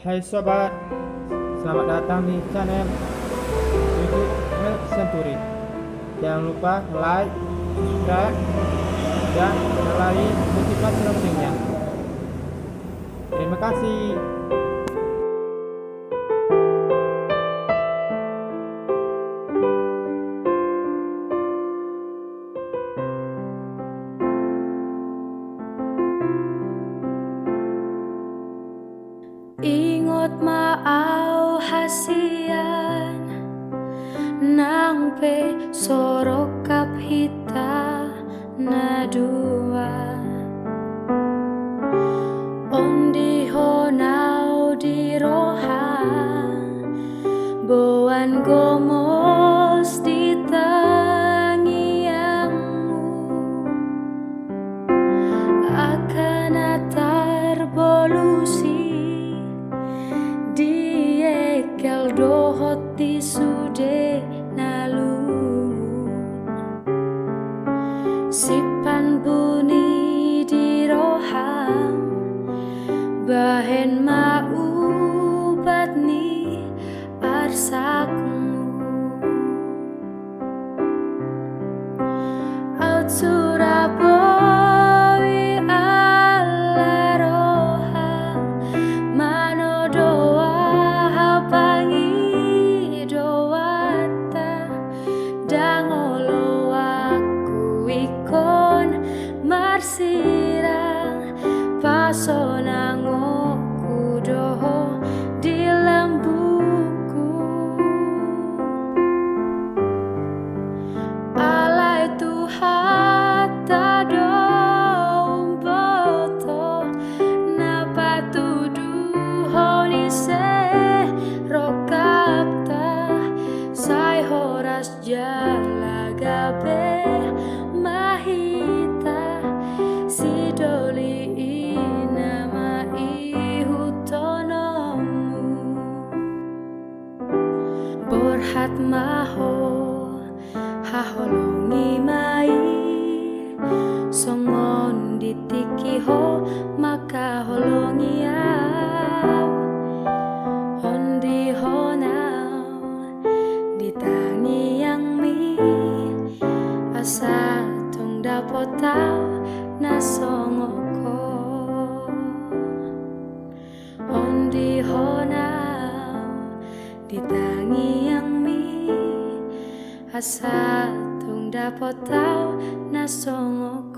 Hai sobat, selamat datang di channel YouTube Milk Century. Jangan lupa like, subscribe, dan nyalain notifikasi loncengnya. Terima kasih. Ingot maau hasian Nangpe sorokap hita nadua Ondihon di roha Boan gomos di tangiangmu Akka bolusi di ekkel dohot di sude lungun Simpan buni di roham Bahen ubatni arsakmu sura Manodo pangidoanta oloanku ikkon marsirang Pasonangonku dohot di lambungku Alai Tuhan jalaga be mahita sidoli inama ihutonomu borhat maho haholongi mai songon ditikiho maka holongi Ondihon asa tong dapat tau nasongoko Ondihon di tangiangmu asa tong dapat tau nasongoko